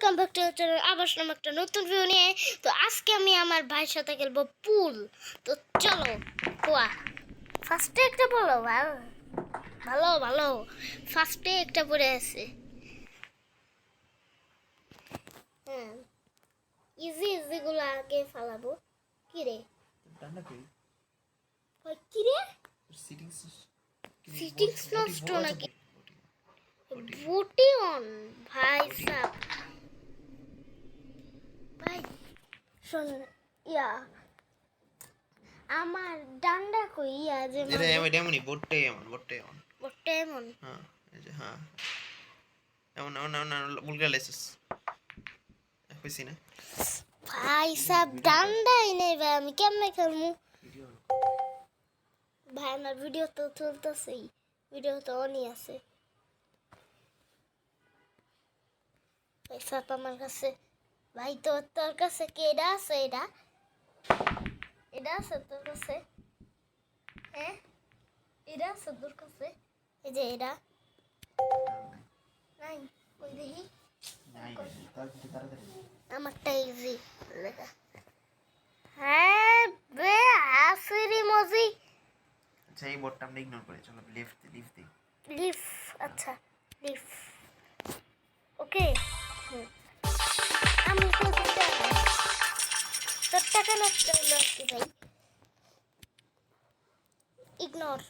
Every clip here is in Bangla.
Welcome back to channel. আবার শুনলাম একটা নতুন ভিডিও নিয়ে। তো আজকে আমি আমার ভাইয়ের সাথে খেলবো পুল। তো চলো কোয়া ফার্স্টে একটা বলো ভালো ভালো ভালো ফার্স্টে একটা পড়ে আছে। হ্যাঁ, ইজি ইজিগুলো আগে ফালাবো। কি রে ডান্ডা কই কি রে সিটিংস সিটিংস নষ্ট নাকি? বটি বুটি অন ভাই সাব ভাই শোন ইয়া আমার ডান্ডা কই ইয়া যে এটা এমনই বটে এমন বটে এমন হ্যাঁ এই যে হ্যাঁ এমন এমন এমন বুলগা লাইসেস হইছি না ভাই সাব ডান্ডাই নেই ভাই, আমি কেমনে খেলবো ভিডিও ভাই? আমার ভিডিও তো চলতেছেই, ভিডিও তো অনই আছে ভাই সাব আমার কাছে। ভাই তোর কাছে কি এটা আছে? এটা আছে তোর কাছে? হ্যাঁ এটা আছে তোর কাছে? এই যে এটা নাই, ওই দেখি নাই তার কিছু তাড়াতাড়ি আমারটা ইজি লেখা। হ্যাঁ বে আসিরি মজি আচ্ছা এই বটটা আমরা ইগনোর করি, চলো লিফট দিই লিফ। আচ্ছা লিফ ওকে। আমি তো তোর টাকা নষ্ট হলো আর কি ভাই। ইগনোর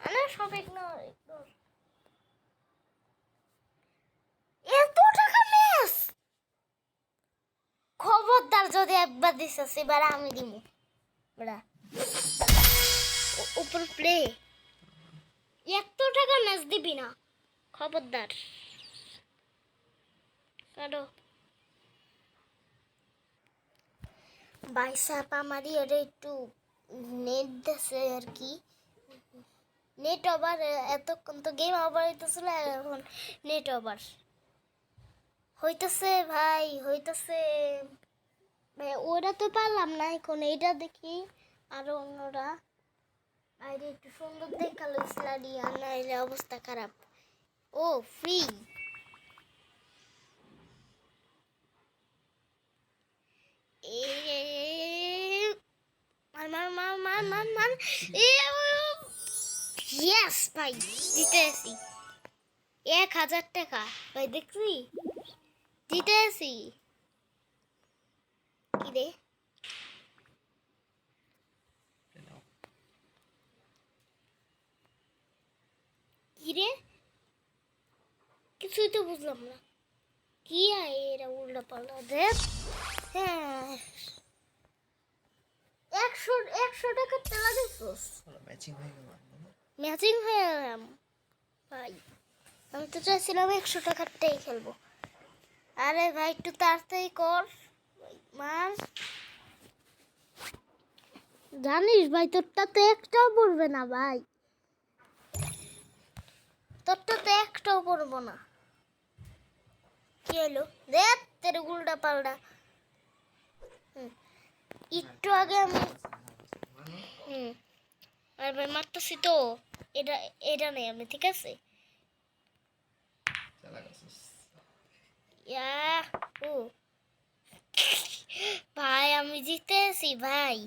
মানে সব ইগনোর। এত টাকা নেস? খবরদার যদি একবার দিস এবার আমি দিব বেড়া উপর প্লে। এত টাকা ম্যাচ দিবি না, খবরদার। কারো বাইসাপ আমারই এটা একটু নেট দেশে আর কি। নেট ওভার এতক্ষণ তো গেম ওভার হইতেছিল, এখন নেট ওভার হইতেছে ভাই হইতেছে ভাই। ওরা তো পারলাম না, এখন এইটা দেখি আরো অন্যরা বাইরে একটু সুন্দর দেখালো স্লাডিয়া, নাইলে অবস্থা খারাপ। ও ফ্রি মার মার মার মার মার মার। ইয়েস ভাই জিতে আছি 1000 টাকা ভাই, দেখছি জিতে আছি। কি রে কি রে কিছুই তো বুঝলাম না। কি এরা উল্টা পাল্টা দেখ। হ্যাঁ 100 টাকা টাকা দিচ্ছিস, ম্যাচিং হয়ে গেল ম্যাচিং হয়ে গেলাম ভাই। আমি তো চাইছিলাম 100 টাকারটাই খেলবো। আরে ভাই একটু তাড়াতাড়ি কর মার। জানিস ভাই তোরটা তো একটাও পড়বে না ভাই, তোরটা তো একটাও পড়বো না। কি হলো দেখ তেরে উল্টা পাল্টা। একটু আগে আমি আর ভাই মারতেছি তো, এটা এটা নেই আমি, ঠিক আছে ইয়া ও ভাই আমি জিতেছি ভাই।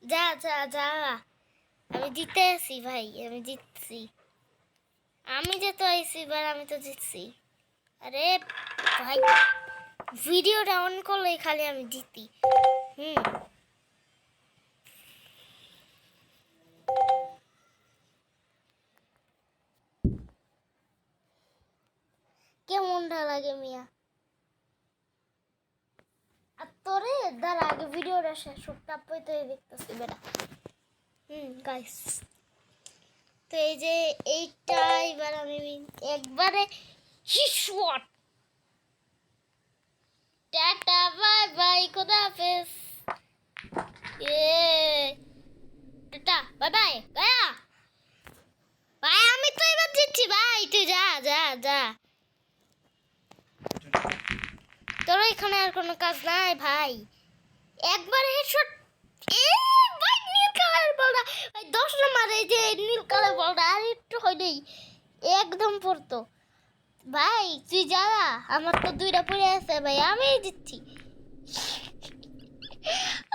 যা যা যা আমি জিতেছি ভাই, আমি জিতছি। আমি যে তো আইছি এবার, আমি তো জিতছি। আরে ভাই ভিডিওটা অন করলে খালি আমি জিতি। কেমনটা লাগে মিয়া? আর তোরে দাঁড়া আগে ভিডিওটা শেষ হোক, তারপরে তো দেখতেছি বেটা। গাইস তো এই যে এইটা এবার আমি একবারে শট। টাটা বাই বাই খোদা হাফেজ। টাটা বাই বাই গায়া ভাই। আমি তো এবার জিতছি ভাই, তুই যা যা যা, তোর এখানে আর কোনো কাজ নাই ভাই। একবার হেডশট। ভাই নীল কালার বলটা ভাই 10 নম্বর, এই যে নীল কালার বলটা আর একটু হয় নাই, একদম পড়তো ভাই তুই যারা আমার তো দুইটা পড়ে আছে ভাই আমি দিচ্ছি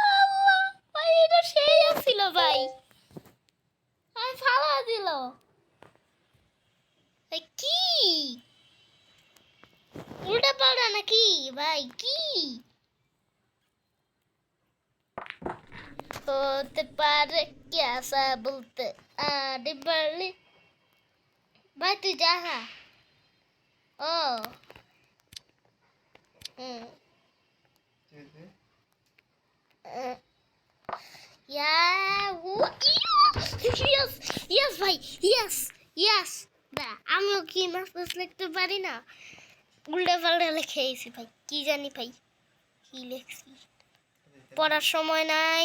আল্লাহ, ভাই এটা সেই ছিল ভাই আমি ফালা দিল ভাই কি উল্টা পাল্টা নাকি ভাই কি হতে পারে কেসা বলতে আরে পারলে ভাই তুই যা হ্যাঁ ও হুম ইয়েস ইয়েস ভাই ইয়েস ইয়েস দা আমিও কি মাস লিখতে পারি না উল্টে পাল্টে লিখে এসেছি ভাই কি জানি ভাই কি লিখছি পড়ার সময় নাই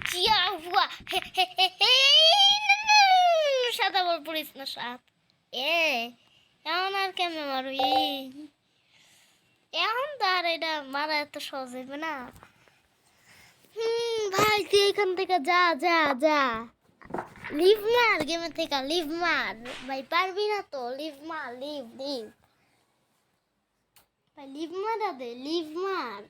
চিয়া হুয়া হে হে হে হে সাদা বল পড়িস না সাত এমন আর কেমন মারো এখন তো আর এটা মারা এত সহজ হইবে না ভাই তুই এখান থেকে যা যা যা লিভ মার গেমের থেকে লিভ মার ভাই পারবি না তো লিভ মার লিভ লিভ ভাই লিভ মারা দে লিভ মার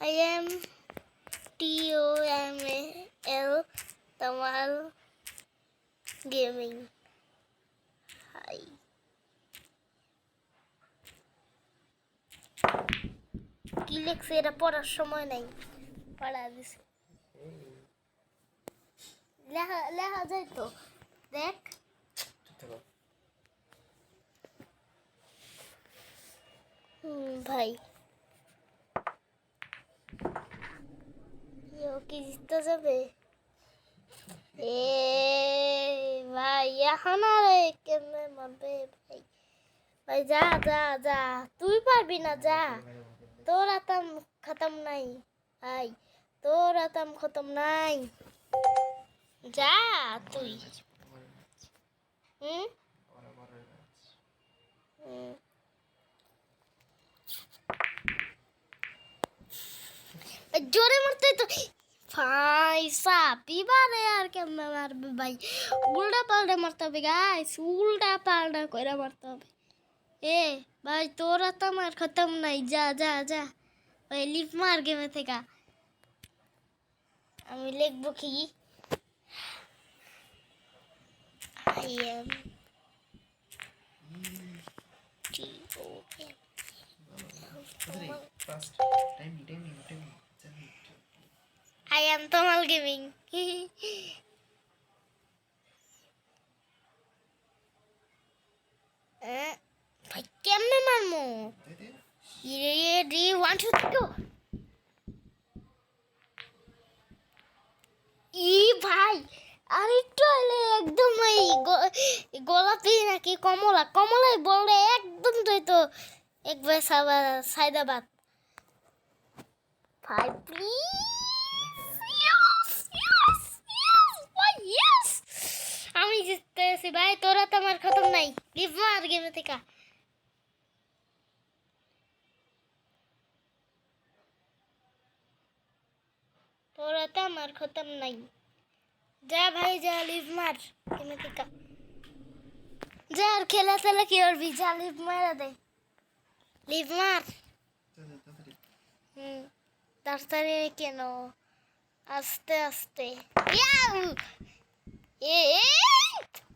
I am TOML Tamal Gaming. Hi. কি লেখছে এটা পড়ার সময় নাই পড়া দিছে লেখা লেখা যায় তো দেখ ভাই কি জিততে যাবে ভাই এখন আর কেমনে মারবে ভাই ভাই যা যা যা তুই পারবি না যা তোর আতাম খতম নাই ভাই তোর আতাম খতম নাই যা তুই হুম জোরে মারতে তো ভাই সাপি বারে আর কেমনে মারবে ভাই উল্টা পাল্টা মারতে হবে গাইস উল্টা পাল্টা কইরা মারতে হবে ভাই তোরা তো আমার খতম নাই যা যা যা ভাই লিভ মার গেমে থেকে আমি লিখবো কি I am I am Tamal Gaming. ভাই কেমনে মারমু রে 1 2 3 go ভাই আর একটু হলে একদম ওই গোলাপি নাকি কমলা কমলাই বলে একদম তো একবার সাইদাবাদ ভাই প্লিজ আমি জিততেছি ভাই তোরা তো আমার খতম নাই লিভ মার গেমে থেকে তোরা তো আমার খতম নাই যা ভাই যা লিভ মার গেমে থেকে যা আর খেলা খেলা কি করবি যা লিভ মারা দে লিভ মার তাড়াতাড়ি কেন আস্তে আস্তে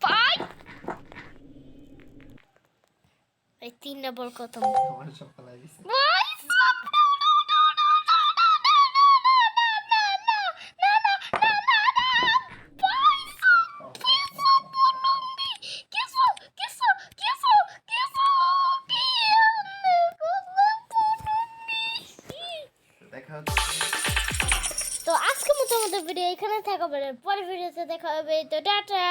ভাই এই 3 ডাবল খতম আমার সব ফলাই দিছে ভাই তো আজকে মতো আমাদের ভিডিও এখানে থাকবে পরের ভিডিওতে দেখা হবে তো টাটা